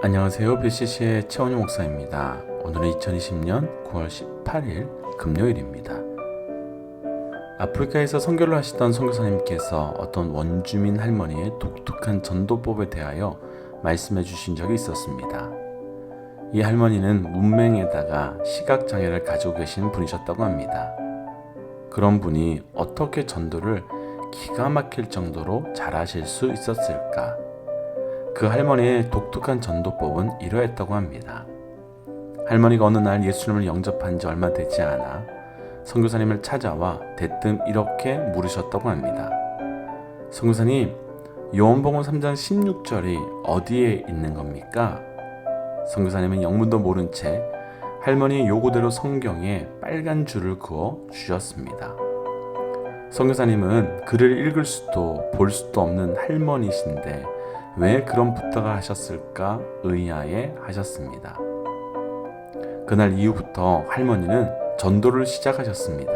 안녕하세요. BCC의 최원희 목사입니다. 오늘은 2020년 9월 18일 금요일입니다. 아프리카에서 선교를 하시던 선교사님께서 어떤 원주민 할머니의 독특한 전도법에 대하여 말씀해 주신 적이 있었습니다. 이 할머니는 문맹에다가 시각장애를 가지고 계신 분이셨다고 합니다. 그런 분이 어떻게 전도를 기가 막힐 정도로 잘하실 수 있었을까? 그 할머니의 독특한 전도법은 이러했다고 합니다. 할머니가 어느 날 예수님을 영접한 지 얼마 되지 않아 선교사님을 찾아와 대뜸 이렇게 물으셨다고 합니다. 선교사님, 요한복음 3장 16절이 어디에 있는 겁니까? 선교사님은 영문도 모른 채 할머니의 요구대로 성경에 빨간 줄을 그어 주셨습니다. 선교사님은 글을 읽을 수도 볼 수도 없는 할머니신데 왜 그런 부탁을 하셨을까 의아해 하셨습니다. 그날 이후부터 할머니는 전도를 시작하셨습니다.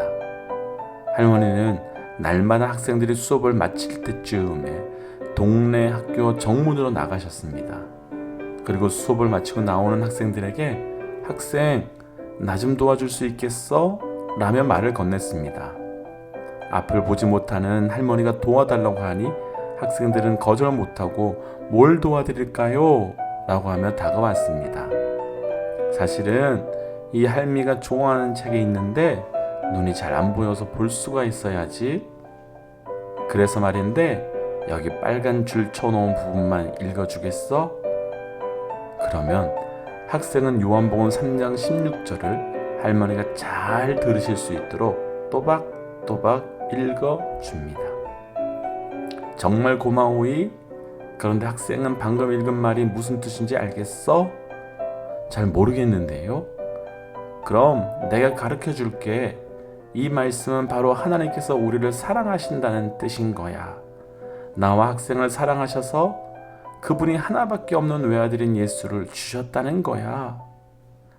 할머니는 날마다 학생들이 수업을 마칠 때쯤에 동네 학교 정문으로 나가셨습니다. 그리고 수업을 마치고 나오는 학생들에게 학생, 나 좀 도와줄 수 있겠어? 라며 말을 건넸습니다. 앞을 보지 못하는 할머니가 도와달라고 하니 학생들은 거절 못하고 뭘 도와드릴까요? 라고 하며 다가왔습니다. 사실은 이 할미가 좋아하는 책이 있는데 눈이 잘 안 보여서 볼 수가 있어야지. 그래서 말인데 여기 빨간 줄 쳐놓은 부분만 읽어주겠어? 그러면 학생은 요한복음 3장 16절을 할머니가 잘 들으실 수 있도록 또박또박 읽어줍니다. 정말 고마워이. 그런데 학생은 방금 읽은 말이 무슨 뜻인지 알겠어? 잘 모르겠는데요. 그럼 내가 가르쳐 줄게. 이 말씀은 바로 하나님께서 우리를 사랑하신다는 뜻인 거야. 나와 학생을 사랑하셔서 그분이 하나밖에 없는 외아들인 예수를 주셨다는 거야.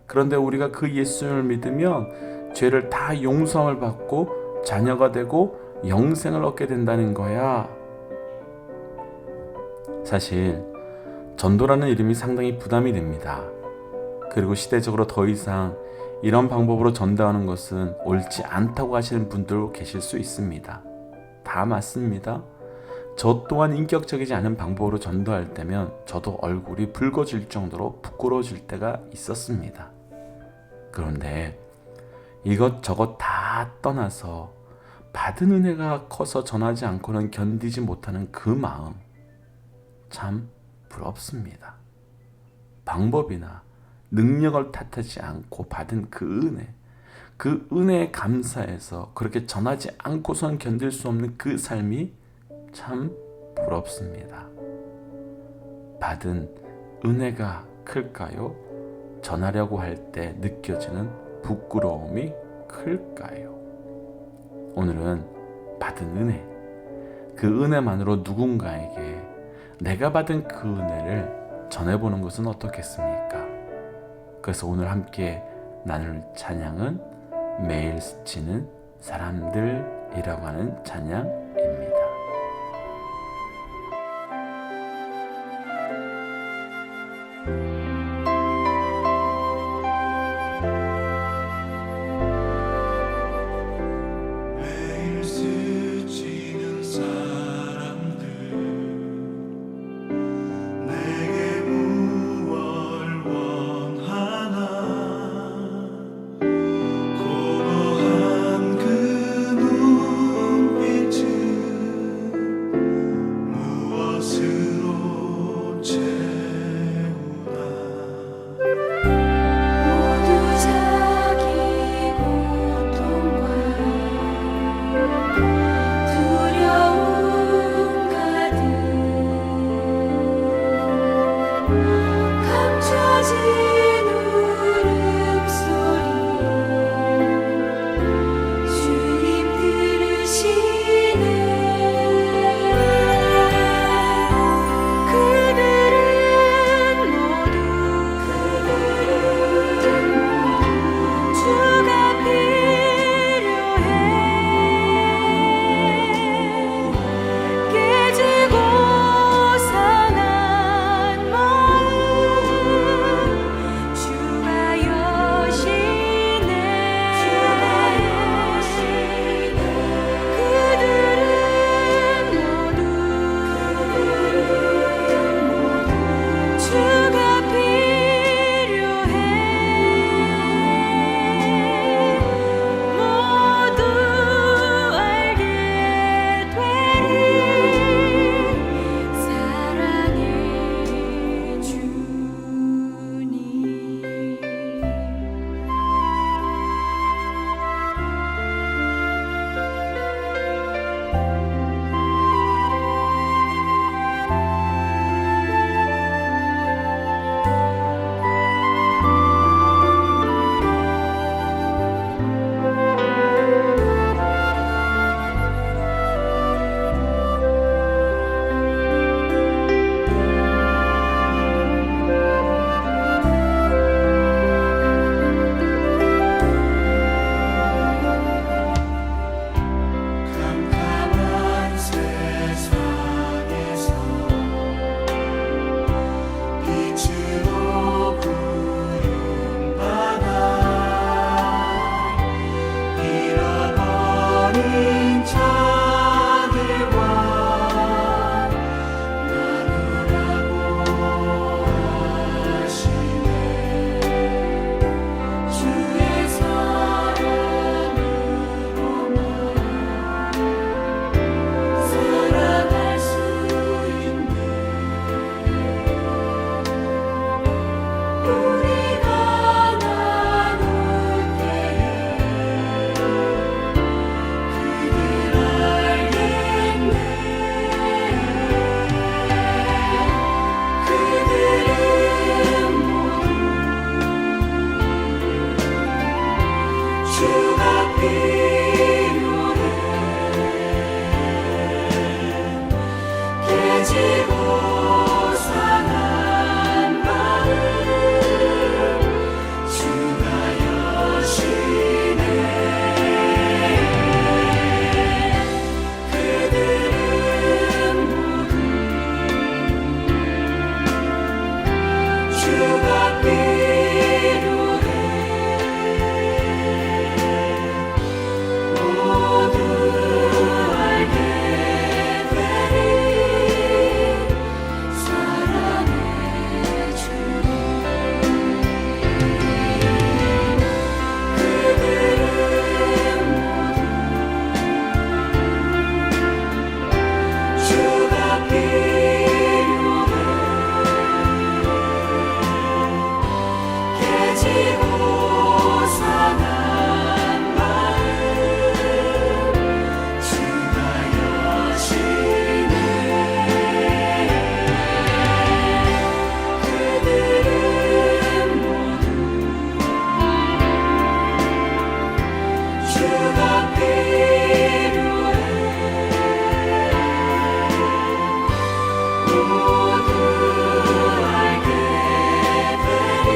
그런데 우리가 그 예수를 믿으면 죄를 다 용서함을 받고 자녀가 되고 영생을 얻게 된다는 거야. 사실 전도라는 이름이 상당히 부담이 됩니다. 그리고 시대적으로 더 이상 이런 방법으로 전도하는 것은 옳지 않다고 하시는 분들도 계실 수 있습니다. 다 맞습니다. 저 또한 인격적이지 않은 방법으로 전도할 때면 저도 얼굴이 붉어질 정도로 부끄러워질 때가 있었습니다. 그런데 이것저것 다 떠나서 받은 은혜가 커서 전하지 않고는 견디지 못하는 그 마음, 참 부럽습니다. 방법이나 능력을 탓하지 않고 받은 그 은혜에 감사해서 그렇게 전하지 않고선 견딜 수 없는 그 삶이 참 부럽습니다. 받은 은혜가 클까요? 전하려고 할 때 느껴지는 부끄러움이 클까요? 오늘은 받은 은혜, 그 은혜만으로 누군가에게 내가 받은 그 은혜를 전해보는 것은 어떻겠습니까? 그래서 오늘 함께 나눌 찬양은 매일 스치는 사람들이라고 하는 찬양입니다. 매일 스치는 사람들 내게 무얼 원하나 공허한 그 눈빛을 깨지고 상한 마음 주가 여시네. 그들은 모두 주가 필요해. 모두 알게 되리 사랑의 주. 그들은 모두 주가 필요해. 깨지고 상한 마음 주가 여시네. 그들은 모두 주가 필요해. 모두 알게 되리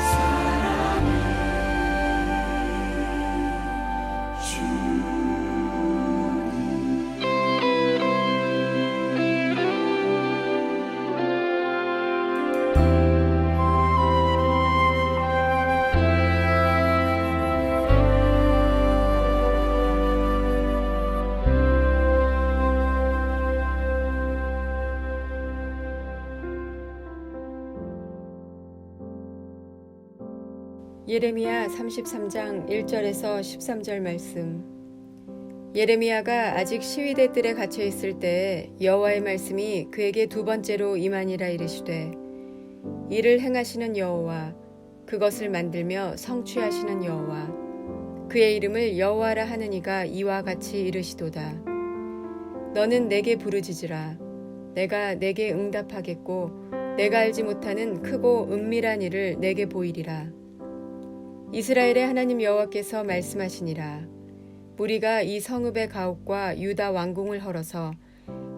사랑의 주. 예레미야 33장 1절에서 13절 말씀. 예레미야가 아직 시위대 뜰에 갇혀 있을 때에 여호와의 말씀이 그에게 두 번째로 임하니라 이르시되, 이를 행하시는 여호와, 그것을 만들며 성취하시는 여호와, 그의 이름을 여호와라 하느니가 이와 같이 이르시도다. 너는 내게 부르짖으라. 내가 내게 응답하겠고 내가 알지 못하는 크고 은밀한 일을 내게 보이리라. 이스라엘의 하나님 여호와께서 말씀하시니라. 무리가 이 성읍의 가옥과 유다 왕궁을 헐어서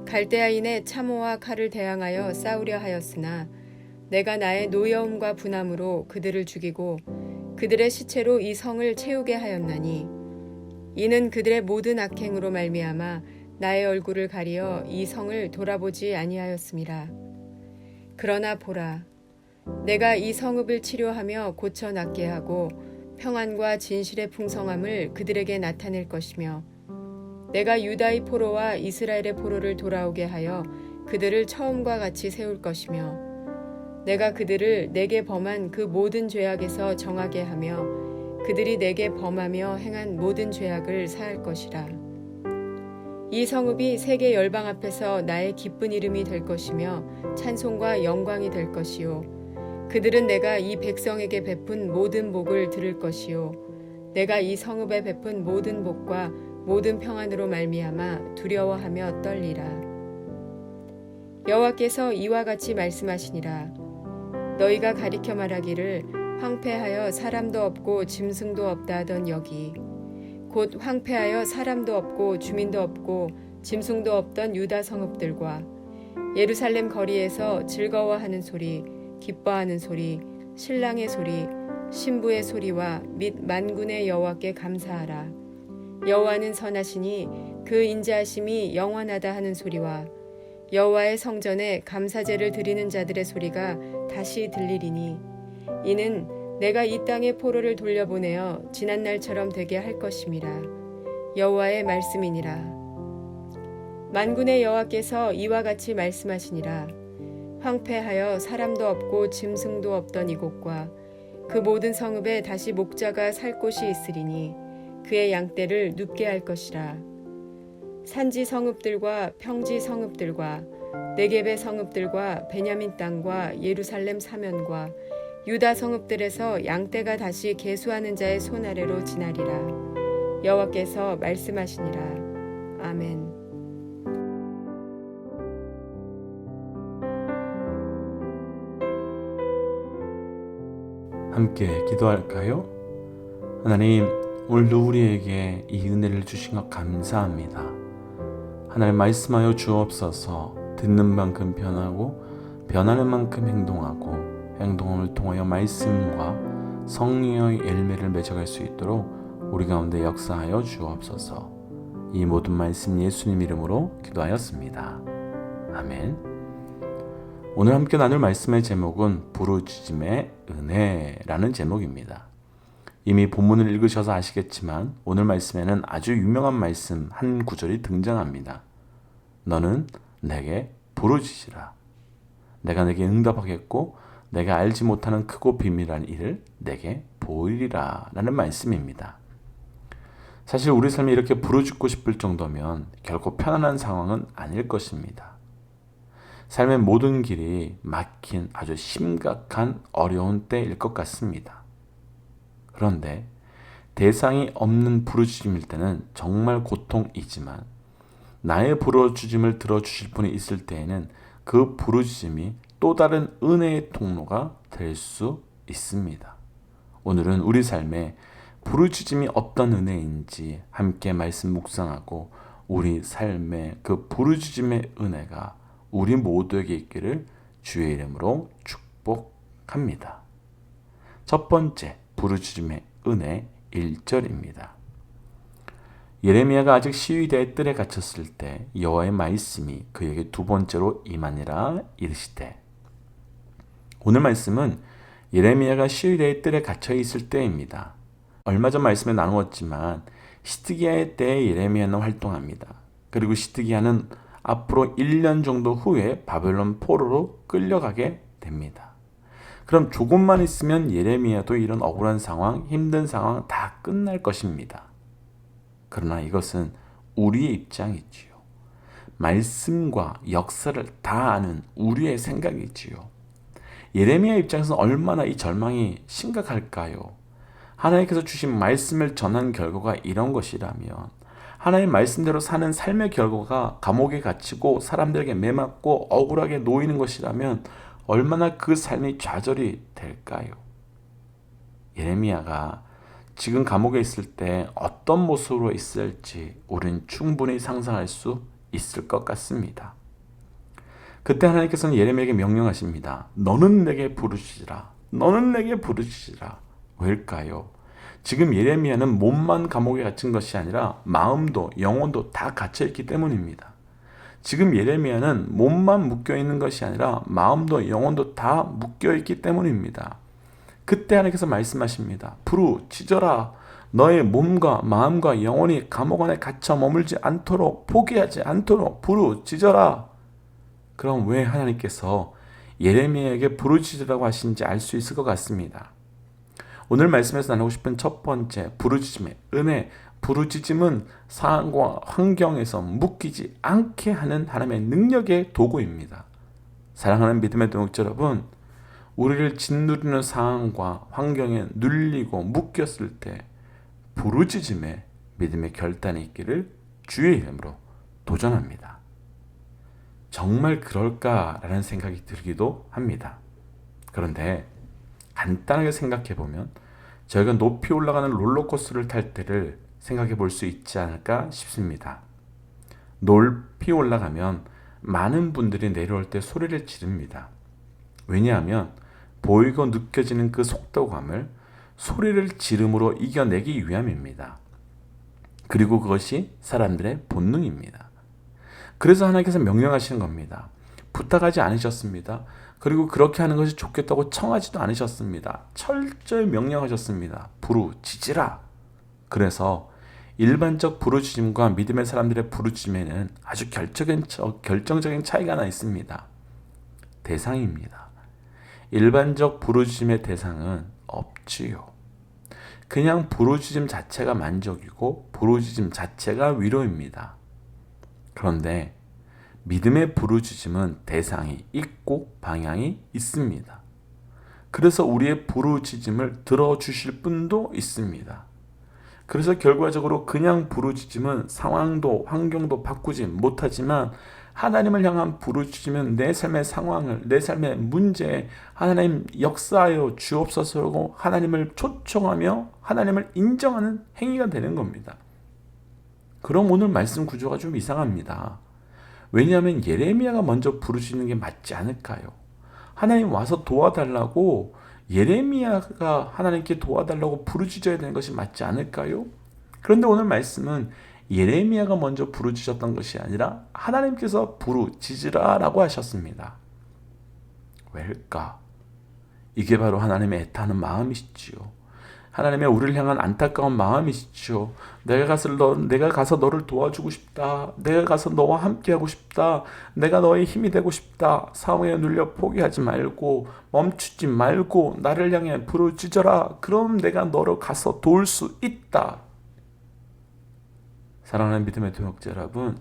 갈대아인의 참호와 칼을 대항하여 싸우려 하였으나 내가 나의 노여움과 분함으로 그들을 죽이고 그들의 시체로 이 성을 채우게 하였나니, 이는 그들의 모든 악행으로 말미암아 나의 얼굴을 가리어 이 성을 돌아보지 아니하였음이라. 그러나 보라, 내가 이 성읍을 치료하며 고쳐 낫게 하고 평안과 진실의 풍성함을 그들에게 나타낼 것이며, 내가 유다의 포로와 이스라엘의 포로를 돌아오게 하여 그들을 처음과 같이 세울 것이며, 내가 그들을 내게 범한 그 모든 죄악에서 정하게 하며 그들이 내게 범하며 행한 모든 죄악을 사할 것이라. 이 성읍이 세계 열방 앞에서 나의 기쁜 이름이 될 것이며 찬송과 영광이 될 것이요, 그들은 내가 이 백성에게 베푼 모든 복을 들을 것이요, 내가 이 성읍에 베푼 모든 복과 모든 평안으로 말미암아 두려워하며 떨리라. 여호와께서 이와 같이 말씀하시니라. 너희가 가리켜 말하기를 황폐하여 사람도 없고 짐승도 없다 하던 여기, 곧 황폐하여 사람도 없고 주민도 없고 짐승도 없던 유다 성읍들과 예루살렘 거리에서 즐거워하는 소리, 기뻐하는 소리, 신랑의 소리, 신부의 소리와 및 만군의 여호와께 감사하라. 여호와는 선하시니 그 인자하심이 영원하다 하는 소리와 여호와의 성전에 감사제를 드리는 자들의 소리가 다시 들리리니, 이는 내가 이 땅의 포로를 돌려보내어 지난 날처럼 되게 할 것임이라. 여호와의 말씀이니라. 만군의 여호와께서 이와 같이 말씀하시니라. 황폐하여 사람도 없고 짐승도 없던 이곳과 그 모든 성읍에 다시 목자가 살 곳이 있으리니 그의 양떼를 눕게 할 것이라. 산지 성읍들과 평지 성읍들과 네겝의 성읍들과 베냐민 땅과 예루살렘 사면과 유다 성읍들에서 양떼가 다시 계수하는 자의 손 아래로 지나리라. 여호와께서 말씀하시니라. 아멘. 함께 기도할까요? 하나님, 오늘도 우리에게 이 은혜를 주신 것 감사합니다. 하나님 말씀하여 주옵소서. 듣는 만큼 변하고 변하는 만큼 행동하고 행동을 통하여 말씀과 성령의 열매를 맺어갈 수 있도록 우리 가운데 역사하여 주옵소서. 이 모든 말씀 예수님 이름으로 기도하였습니다. 아멘. 오늘 함께 나눌 말씀의 제목은 부르짖음의 은혜라는 제목입니다. 이미 본문을 읽으셔서 아시겠지만 오늘 말씀에는 아주 유명한 말씀 한 구절이 등장합니다. 너는 내게 부르짖으라. 내가 내게 응답하겠고 내가 알지 못하는 크고 비밀한 일을 내게 보이리라 라는 말씀입니다. 사실 우리 삶이 이렇게 부르짖고 싶을 정도면 결코 편안한 상황은 아닐 것입니다. 삶의 모든 길이 막힌 아주 심각한 어려운 때일 것 같습니다. 그런데 대상이 없는 부르짖음일 때는 정말 고통이지만 나의 부르짖음을 들어주실 분이 있을 때에는 그 부르짖음이 또 다른 은혜의 통로가 될 수 있습니다. 오늘은 우리 삶에 부르짖음이 어떤 은혜인지 함께 말씀 묵상하고 우리 삶의 그 부르짖음의 은혜가 우리 모두에게 있기를 주의 이름으로 축복합니다. 첫 번째 부르짖음의 은혜 1절입니다. 예레미야가 아직 시위대의 뜰에 갇혔을 때 여호와의 말씀이 그에게 두 번째로 임하니라 이르시되. 오늘 말씀은 예레미야가 시위대의 뜰에 갇혀 있을 때입니다. 얼마 전 말씀에 나누었지만 시드기야의 때에 예레미야는 활동합니다. 그리고 시드기야는 앞으로 1년 정도 후에 바벨론 포로로 끌려가게 됩니다. 그럼 조금만 있으면 예레미야도 이런 억울한 상황, 힘든 상황 다 끝날 것입니다. 그러나 이것은 우리의 입장이지요. 말씀과 역사를 다 아는 우리의 생각이지요. 예레미야 입장에서는 얼마나 이 절망이 심각할까요? 하나님께서 주신 말씀을 전한 결과가 이런 것이라면 하나님의 말씀대로 사는 삶의 결과가 감옥에 갇히고 사람들에게 매맞고 억울하게 놓이는 것이라면 얼마나 그 삶이 좌절이 될까요? 예레미야가 지금 감옥에 있을 때 어떤 모습으로 있을지 우리는 충분히 상상할 수 있을 것 같습니다. 그때 하나님께서는 예레미야에게 명령하십니다. 너는 내게 부르짖으라. 너는 내게 부르짖으라. 왜일까요? 지금 예레미야는 몸만 감옥에 갇힌 것이 아니라 마음도 영혼도 다 갇혀있기 때문입니다. 지금 예레미야는 몸만 묶여있는 것이 아니라 마음도 영혼도 다 묶여있기 때문입니다. 그때 하나님께서 말씀하십니다. 부르짖어라. 너의 몸과 마음과 영혼이 감옥 안에 갇혀 머물지 않도록 포기하지 않도록 부르짖어라. 그럼 왜 하나님께서 예레미야에게 부르짖으라고 하신지 알 수 있을 것 같습니다. 오늘 말씀에서 나누고 싶은 첫 번째 부르짖음의 은혜. 부르짖음은 상황과 환경에서 묶이지 않게 하는 하나님의 능력의 도구입니다. 사랑하는 믿음의 동역자 여러분, 우리를 짓누르는 상황과 환경에 눌리고 묶였을 때 부르짖음에 믿음의 결단이 있기를 주의 이름으로 도전합니다. 정말 그럴까라는 생각이 들기도 합니다. 그런데 간단하게 생각해 보면 저희가 높이 올라가는 롤러코스터를 탈 때를 생각해 볼 수 있지 않을까 싶습니다. 높이 올라가면 많은 분들이 내려올 때 소리를 지릅니다. 왜냐하면 보이고 느껴지는 그 속도감을 소리를 지름으로 이겨내기 위함입니다. 그리고 그것이 사람들의 본능입니다. 그래서 하나님께서 명령하시는 겁니다. 부탁하지 않으셨습니다. 그리고 그렇게 하는 것이 좋겠다고 청하지도 않으셨습니다. 철저히 명령하셨습니다. 부르짖으라. 그래서 일반적 부르짖음과 믿음의 사람들의 부르짖음에는 아주 결정적인 차이가 하나 있습니다. 대상입니다. 일반적 부르짖음의 대상은 없지요. 그냥 부르짖음 자체가 만족이고 부르짖음 자체가 위로입니다. 그런데 믿음의 부르짖음은 대상이 있고 방향이 있습니다. 그래서 우리의 부르짖음을 들어주실 분도 있습니다. 그래서 결과적으로 그냥 부르짖음은 상황도 환경도 바꾸지 못하지만 하나님을 향한 부르짖음은 내 삶의 상황을, 내 삶의 문제에 하나님 역사하여 주옵소서라고 하나님을 초청하며 하나님을 인정하는 행위가 되는 겁니다. 그럼 오늘 말씀 구조가 좀 이상합니다. 왜냐하면 예레미야가 먼저 부르짖는 게 맞지 않을까요? 하나님 와서 도와달라고 예레미야가 하나님께 도와달라고 부르짖어야 되는 것이 맞지 않을까요? 그런데 오늘 말씀은 예레미야가 먼저 부르짖었던 것이 아니라 하나님께서 부르짖으라라고 하셨습니다. 왜일까? 이게 바로 하나님의 애타는 마음이시지요. 하나님의 우리를 향한 안타까운 마음이시죠. 내가 가서 너를 도와주고 싶다. 내가 가서 너와 함께하고 싶다. 내가 너의 힘이 되고 싶다. 상황에 눌려 포기하지 말고 멈추지 말고 나를 향해 부르짖어라. 그럼 내가 너를 가서 도울 수 있다. 사랑하는 믿음의 동역자 여러분,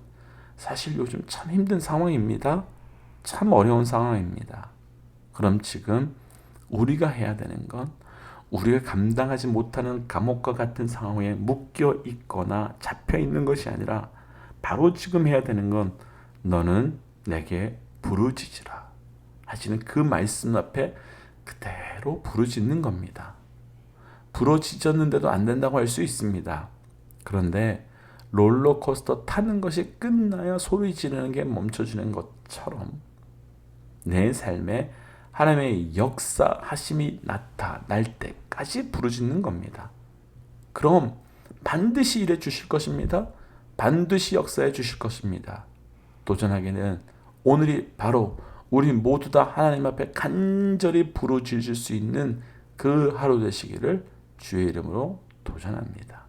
사실 요즘 참 힘든 상황입니다. 참 어려운 상황입니다. 그럼 지금 우리가 해야 되는 건 우리가 감당하지 못하는 감옥과 같은 상황에 묶여 있거나 잡혀 있는 것이 아니라 바로 지금 해야 되는 건 너는 내게 부르짖으라 하시는 그 말씀 앞에 그대로 부르짖는 겁니다. 부르짖었는데도 안 된다고 할 수 있습니다. 그런데 롤러코스터 타는 것이 끝나야 소리 지르는 게 멈춰지는 것처럼 내 삶에 하나님의 역사하심이 나타날 때까지 부르짖는 겁니다. 그럼 반드시 일해 주실 것입니다. 반드시 역사해 주실 것입니다. 도전하기는 오늘이 바로 우리 모두 다 하나님 앞에 간절히 부르짖을 수 있는 그 하루 되시기를 주의 이름으로 도전합니다.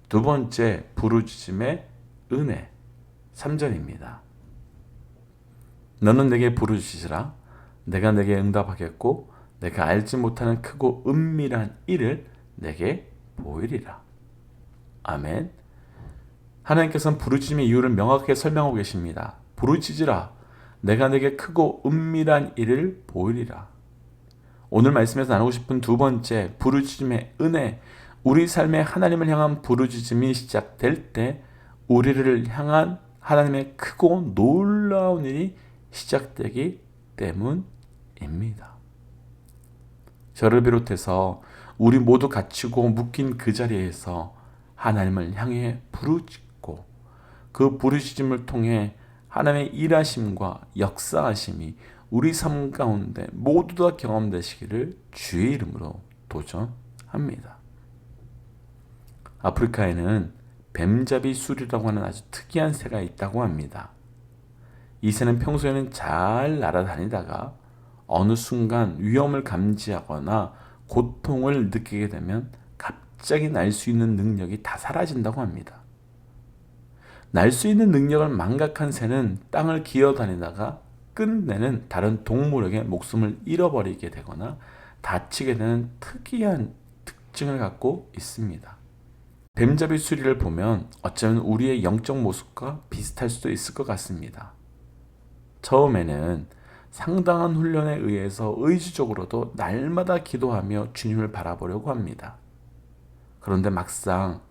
두 번째 부르짖음의 은혜 3절입니다. 너는 내게 부르짖으라. 내가 내게 응답하겠고 내가 알지 못하는 크고 은밀한 일을 내게 보이리라. 아멘. 하나님께서는 부르짖음의 이유를 명확하게 설명하고 계십니다. 부르짖으라. 내가 내게 크고 은밀한 일을 보이리라. 오늘 말씀에서 나누고 싶은 두 번째 부르짖음의 은혜, 우리 삶에 하나님을 향한 부르짖음이 시작될 때 우리를 향한 하나님의 크고 놀라운 일이 시작되기 때문입니다. 저를 비롯해서 우리 모두 갇히고 묶인 그 자리에서 하나님을 향해 부르짖고 그 부르짖음을 통해 하나님의 일하심과 역사하심이 우리 삶 가운데 모두 다 경험되시기를 주의 이름으로 도전합니다. 아프리카에는 뱀잡이 술이라고 하는 아주 특이한 새가 있다고 합니다. 이 새는 평소에는 잘 날아다니다가 어느 순간 위험을 감지하거나 고통을 느끼게 되면 갑자기 날 수 있는 능력이 다 사라진다고 합니다. 날 수 있는 능력을 망각한 새는 땅을 기어다니다가 끝내는 다른 동물에게 목숨을 잃어버리게 되거나 다치게 되는 특이한 특징을 갖고 있습니다. 뱀잡이 수리를 보면 어쩌면 우리의 영적 모습과 비슷할 수도 있을 것 같습니다. 처음에는 상당한 훈련에 의해서 의지적으로도 날마다 기도하며 주님을 바라보려고 합니다. 그런데 막상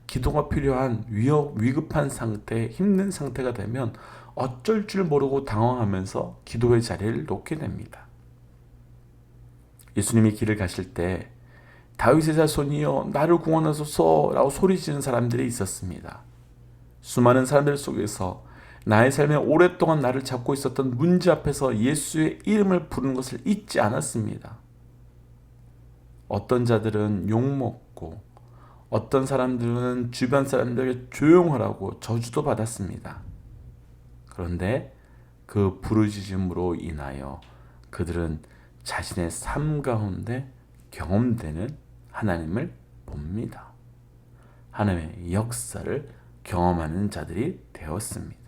기도가 필요한 위급한 상태, 힘든 상태가 되면 어쩔 줄 모르고 당황하면서 기도의 자리를 놓게 됩니다. 예수님이 길을 가실 때 다윗의 자손이여 나를 구원하소서 라고 소리지는 사람들이 있었습니다. 수많은 사람들 속에서 나의 삶에 오랫동안 나를 잡고 있었던 문제 앞에서 예수의 이름을 부르는 것을 잊지 않았습니다. 어떤 자들은 욕먹고 어떤 사람들은 주변 사람들에게 조용하라고 저주도 받았습니다. 그런데 그 부르짖음으로 인하여 그들은 자신의 삶 가운데 경험되는 하나님을 봅니다. 하나님의 역사를 경험하는 자들이 되었습니다.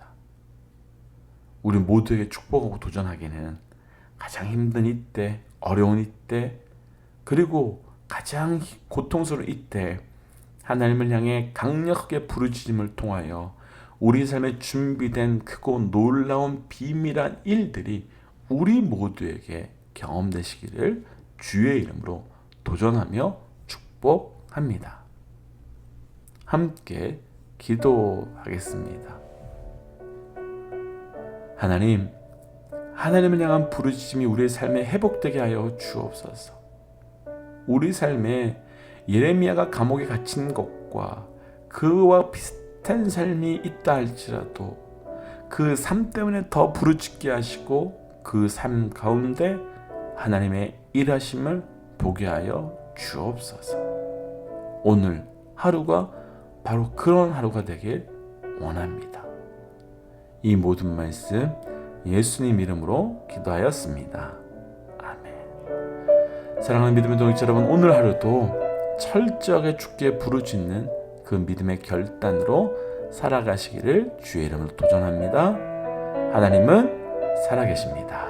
우리 모두에게 축복하고 도전하기는 가장 힘든 이때, 어려운 이때, 그리고 가장 고통스러운 이때 하나님을 향해 강력하게 부르짖음을 통하여 우리 삶에 준비된 크고 놀라운 비밀한 일들이 우리 모두에게 경험되시기를 주의 이름으로 도전하며 축복합니다. 함께 기도하겠습니다. 하나님을 향한 부르짖음이 우리의 삶에 회복되게 하여 주옵소서. 우리 삶에 예레미야가 감옥에 갇힌 것과 그와 비슷한 삶이 있다 할지라도 그 삶 때문에 더 부르짖게 하시고 그 삶 가운데 하나님의 일하심을 보게 하여 주옵소서. 오늘 하루가 바로 그런 하루가 되길 원합니다. 이 모든 말씀 예수님 이름으로 기도하였습니다. 아멘. 사랑하는 믿음의 동역자 여러분, 오늘 하루도 철저하게 주께 부르짖는 그 믿음의 결단으로 살아가시기를 주의 이름으로 도전합니다. 하나님은 살아계십니다.